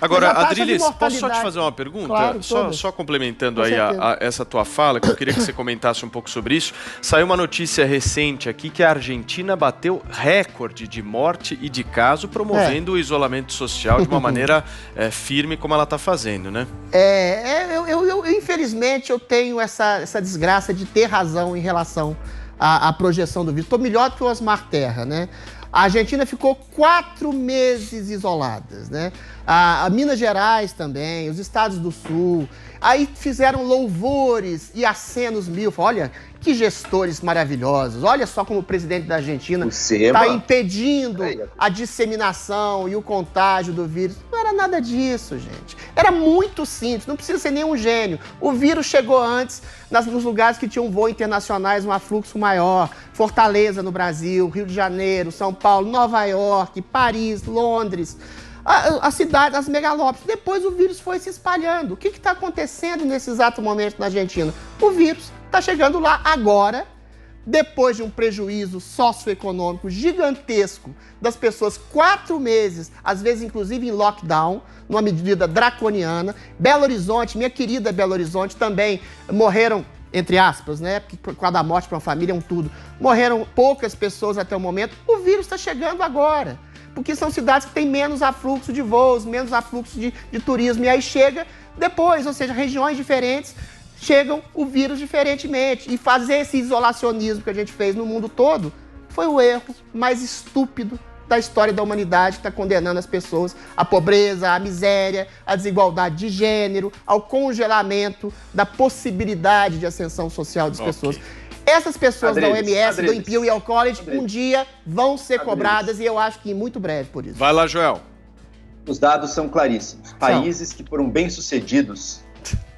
Agora, Adriles, posso só te fazer uma pergunta? Claro, só complementando aí essa tua fala, que eu queria que você comentasse um pouco sobre isso. Saiu uma notícia recente aqui que a Argentina bateu recorde de morte e de caso, promovendo o isolamento social de uma maneira firme, como ela está fazendo, né? Infelizmente, eu tenho essa desgraça de ter razão em relação à projeção do vírus. Estou melhor do que o Osmar Terra, né? A Argentina ficou 4 meses isoladas, né? A Minas Gerais também, os estados do Sul. Aí fizeram louvores e acenos mil. Olha, que gestores maravilhosos. Olha só como o presidente da Argentina está impedindo a disseminação e o contágio do vírus. Não era nada disso, gente. Era muito simples, não precisa ser nenhum gênio. O vírus chegou antes nos lugares que tinham voo internacionais, um afluxo maior. Fortaleza, no Brasil, Rio de Janeiro, São Paulo, Nova York, Paris, Londres. A cidade, as megalópolis. Depois o vírus foi se espalhando. O que está acontecendo nesse exato momento na Argentina? O vírus está chegando lá agora, depois de um prejuízo socioeconômico gigantesco das pessoas 4 meses, às vezes inclusive em lockdown, numa medida draconiana. Belo Horizonte, minha querida Belo Horizonte, também morreram, entre aspas, né? Porque por causa da morte para uma família é um tudo. Morreram poucas pessoas até o momento. O vírus está chegando agora. Porque são cidades que têm menos afluxo de voos, menos afluxo de turismo. E aí chega depois, ou seja, regiões diferentes chegam o vírus diferentemente. E fazer esse isolacionismo que a gente fez no mundo todo foi o erro mais estúpido da história da humanidade, que está condenando as pessoas à pobreza, à miséria, à desigualdade de gênero, ao congelamento da possibilidade de ascensão social das pessoas. Essas pessoas da OMS, do Imperial College, um dia vão ser cobradas e eu acho que muito breve por isso. Vai lá, Joel. Os dados são claríssimos. Países que foram bem-sucedidos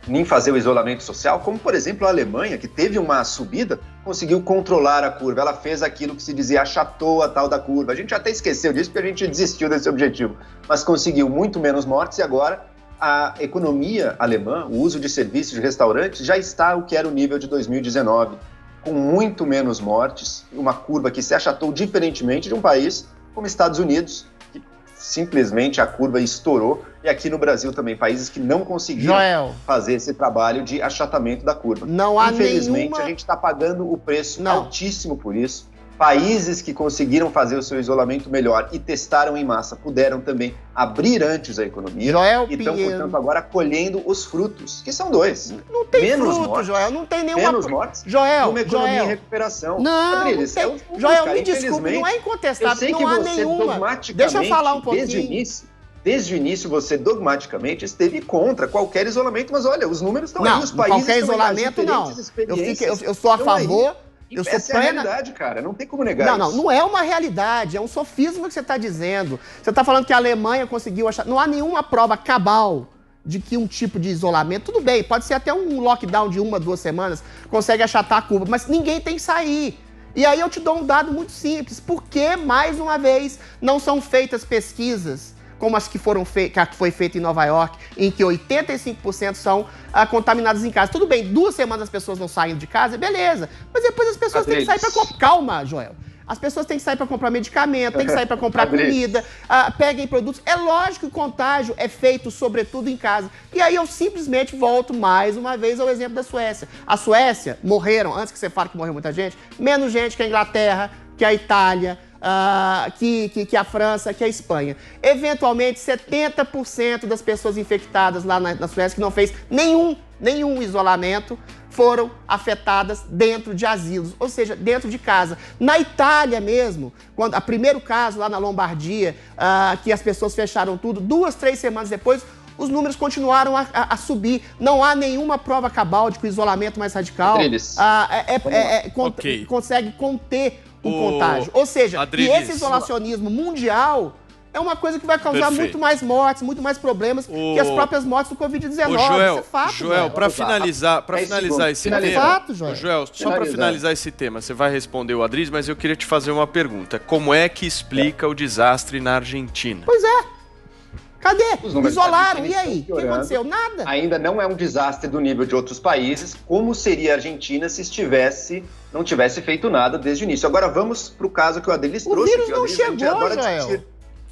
em fazer o isolamento social, como, por exemplo, a Alemanha, que teve uma subida, conseguiu controlar a curva. Ela fez aquilo que se dizia, achatou a tal da curva. A gente até esqueceu disso porque a gente desistiu desse objetivo. Mas conseguiu muito menos mortes e agora a economia alemã, o uso de serviços de restaurantes, já está o que era o nível de 2019. Com muito menos mortes, uma curva que se achatou diferentemente de um país como Estados Unidos, que simplesmente a curva estourou, e aqui no Brasil também, países que não conseguiram fazer esse trabalho de achatamento da curva. Infelizmente, a gente está pagando o preço altíssimo por isso. Países que conseguiram fazer o seu isolamento melhor e testaram em massa puderam também abrir antes a economia e estão, portanto, agora colhendo os frutos, que são 2. Não tem menos fruto, mortes, Joel, não tem nenhuma... Menos mortes uma economia em recuperação. Não, Adriles, não tem... Joel, me desculpe, não é incontestável, não há nenhuma. Deixa eu falar um pouquinho. Desde o início, você dogmaticamente esteve contra qualquer isolamento, mas olha, os números estão aí, os países qualquer isolamento, não. Eu sou a favor... Essa é a realidade, cara. Não tem como negar isso. Não é uma realidade. É um sofisma que você está dizendo. Você está falando que a Alemanha conseguiu achar... Não há nenhuma prova cabal de que um tipo de isolamento... Tudo bem, pode ser até um lockdown de 1, 2 semanas, consegue achatar a curva, mas ninguém tem que sair. E aí eu te dou um dado muito simples. Por que, mais uma vez, não são feitas pesquisas como as que foi feita em Nova York, em que 85% são contaminadas em casa? Tudo bem, 2 semanas as pessoas não saem de casa, beleza. Mas depois as pessoas têm que sair para comprar... Calma, Joel. As pessoas têm que sair para comprar medicamento, têm que sair para comprar comida, peguem produtos. É lógico que o contágio é feito, sobretudo, em casa. E aí eu simplesmente volto mais uma vez ao exemplo da Suécia. A Suécia morreram, antes que você fale que morreu muita gente, menos gente que a Inglaterra, que a Itália, que a França, que a Espanha. Eventualmente, 70% das pessoas infectadas lá na Suécia, que não fez nenhum isolamento, foram afetadas dentro de asilos, ou seja, dentro de casa. Na Itália mesmo, o primeiro caso lá na Lombardia, que as pessoas fecharam tudo, 2, 3 semanas depois, os números continuaram a subir. Não há nenhuma prova cabal de que o isolamento mais radical consegue conter o contágio. Ou seja, e esse isolacionismo mundial é uma coisa que vai causar muito mais mortes, muito mais problemas que as próprias mortes do Covid-19. Joel, isso é fato, Joel, para finalizar esse tema... É fato, Joel. Joel, só para finalizar esse tema, você vai responder o Adriles, mas eu queria te fazer uma pergunta. Como é que explica o desastre na Argentina? Pois é. Cadê? Isolaram, e aí? O que aconteceu? Nada. Ainda não é um desastre do nível de outros países. Como seria a Argentina se não tivesse feito nada desde o início? Agora vamos para o caso que o Adriles trouxe. O vírus não chegou, Joel.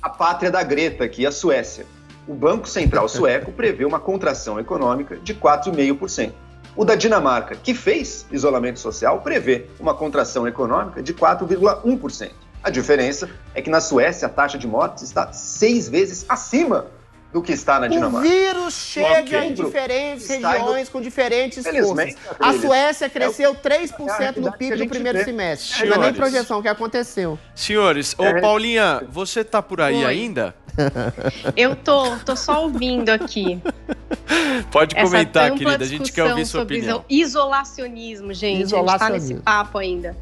A pátria da Greta aqui, a Suécia. O Banco Central sueco prevê uma contração econômica de 4,5%. O da Dinamarca, que fez isolamento social, prevê uma contração econômica de 4,1%. A diferença é que na Suécia a taxa de mortes está 6 vezes acima do que está na Dinamarca. O vírus chega em diferentes regiões com diferentes forças. A Suécia cresceu 3% do PIB no primeiro semestre. Não é nem projeção que aconteceu. Senhores, Paulinha, você tá por aí ainda? Eu tô só ouvindo aqui. Pode comentar, querida, a gente quer ouvir sua opinião. Isolacionismo, gente, a gente tá nesse papo ainda.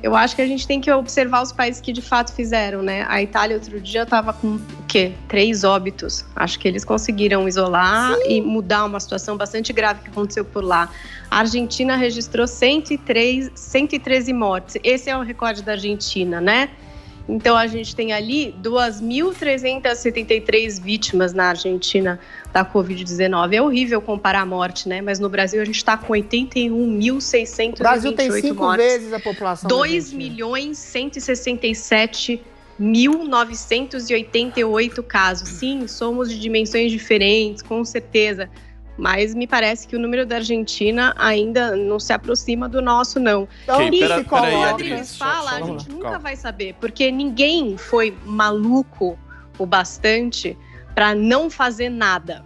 Eu acho que a gente tem que observar os países que de fato fizeram, né? A Itália outro dia estava com o quê? 3 óbitos. Acho que eles conseguiram isolar e mudar uma situação bastante grave que aconteceu por lá. A Argentina registrou 113 mortes. Esse é o recorde da Argentina, né? Então, a gente tem ali 2.373 vítimas na Argentina da Covid-19. É horrível comparar a morte, né? Mas no Brasil, a gente está com 81.628 mortes. O Brasil tem 5 vezes a população. 2.167.988 casos. Sim, somos de dimensões diferentes, com certeza. Mas me parece que o número da Argentina ainda não se aproxima do nosso, não. Então, e como o Adriles fala, a gente nunca vai saber, porque ninguém foi maluco o bastante para não fazer nada,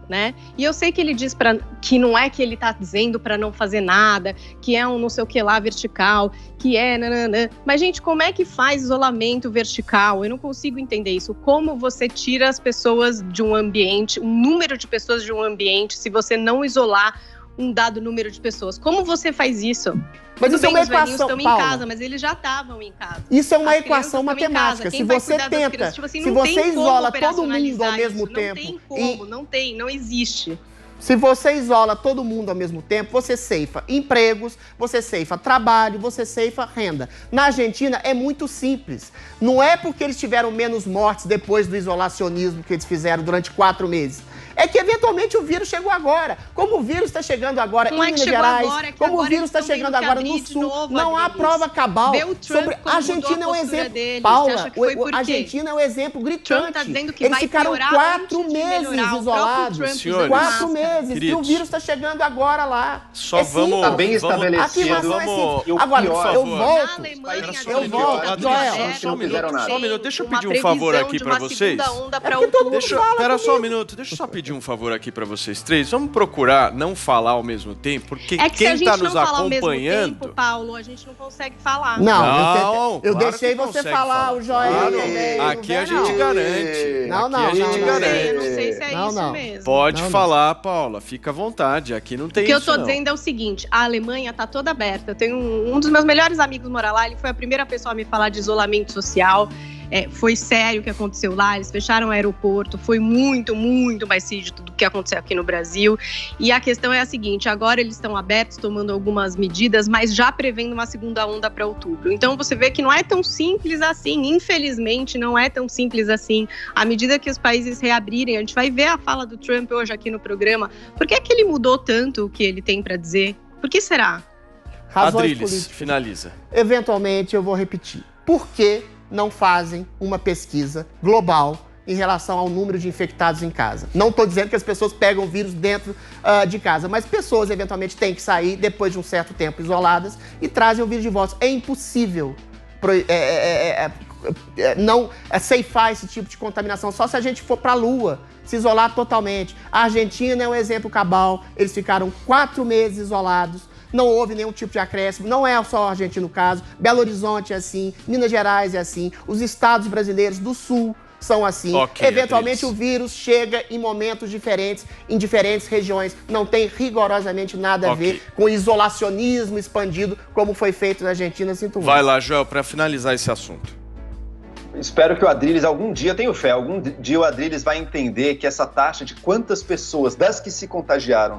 né? E eu sei que ele diz que não é que ele tá dizendo para não fazer nada, que é um não sei o que lá vertical, que é nananã. Mas, gente, como é que faz isolamento vertical? Eu não consigo entender isso. Como você tira as pessoas de um ambiente, um número de pessoas de um ambiente, se você não isolar um dado número de pessoas? Como você faz isso? Mas isso é uma equação, estão em casa, mas eles já estavam em casa. Isso é uma equação matemática. Se você tenta, tipo assim, se você isola todo mundo ao mesmo tempo... Não existe. Se você isola todo mundo ao mesmo tempo, você ceifa empregos, você ceifa trabalho, você ceifa renda. Na Argentina é muito simples. Não é porque eles tiveram menos mortes depois do isolacionismo que eles fizeram durante 4 meses. É que, eventualmente, o vírus chegou agora. Como o vírus está chegando agora em Minas Gerais, como o vírus está chegando agora no Sul, não há prova cabal sobre... A Argentina é um exemplo. Paula, a Argentina é um exemplo gritante. Eles ficaram 4 meses isolados. 4 meses. E o vírus está chegando agora lá. Só vamos... Está bem estabelecido. Agora, eu volto. Joel, só um minuto. Deixa eu pedir um favor aqui para vocês. Espera só um minuto. Deixa eu só pedir um favor aqui para vocês 3. Vamos procurar não falar ao mesmo tempo, porque quem está nos acompanhando... Tempo, Paulo, a gente não consegue falar. Não, eu deixei você falar, o Joel também. Aqui a gente garante. Não. Eu não sei se é isso mesmo. Pode falar, Paula, fica à vontade. Aqui não tem isso. O que eu tô dizendo é o seguinte: a Alemanha tá toda aberta. Eu tenho um dos meus melhores amigos mora lá, ele foi a primeira pessoa a me falar de isolamento social. Foi sério o que aconteceu lá, eles fecharam o aeroporto, foi muito, muito mais rígido do que aconteceu aqui no Brasil. E a questão é a seguinte: agora eles estão abertos, tomando algumas medidas, mas já prevendo uma segunda onda para outubro. Então você vê que não é tão simples assim, infelizmente não é tão simples assim. À medida que os países reabrirem, a gente vai ver a fala do Trump hoje aqui no programa. Por que é que ele mudou tanto o que ele tem para dizer? Por que será? Adriles, finaliza. Eventualmente eu vou repetir. Por que não fazem uma pesquisa global em relação ao número de infectados em casa? Não estou dizendo que as pessoas pegam o vírus dentro de casa, mas pessoas eventualmente têm que sair depois de um certo tempo isoladas e trazem o vírus de volta. É impossível não ceifar esse tipo de contaminação, só se a gente for para a Lua, se isolar totalmente. A Argentina é um exemplo cabal, eles ficaram 4 meses isolados. Não houve nenhum tipo de acréscimo, não é só a Argentina o caso, Belo Horizonte é assim, Minas Gerais é assim, os estados brasileiros do Sul são assim. Eventualmente o vírus chega em momentos diferentes, em diferentes regiões, não tem rigorosamente nada a ver com isolacionismo expandido, como foi feito na Argentina. Sinto muito. Vai lá, Joel, para finalizar esse assunto. Espero que o Adriles algum dia, tenho fé, algum dia o Adriles vai entender que essa taxa de quantas pessoas das que se contagiaram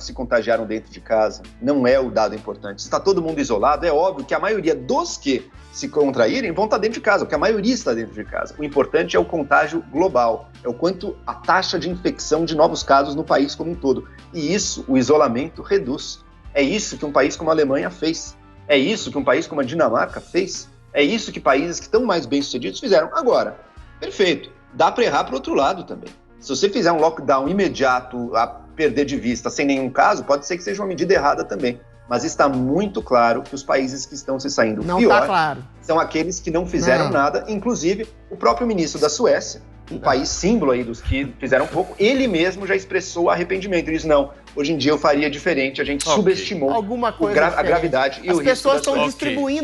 dentro de casa, não é o dado importante. Se está todo mundo isolado, é óbvio que a maioria dos que se contraírem vão estar dentro de casa, porque a maioria está dentro de casa. O importante é o contágio global, é o quanto a taxa de infecção de novos casos no país como um todo. E isso o isolamento reduz. É isso que um país como a Alemanha fez. É isso que um país como a Dinamarca fez. É isso que países que estão mais bem-sucedidos fizeram. Agora, perfeito, dá para errar para o outro lado também. Se você fizer um lockdown imediato a perder de vista, sem nenhum caso, pode ser que seja uma medida errada também. Mas está muito claro que os países que estão se saindo pior são aqueles que não fizeram nada, inclusive o próprio ministro da Suécia, um país símbolo aí dos que fizeram pouco, ele mesmo já expressou arrependimento. Ele disse, não, hoje em dia eu faria diferente, a gente subestimou alguma coisa a gravidade e o risco. As pessoas estão distribuindo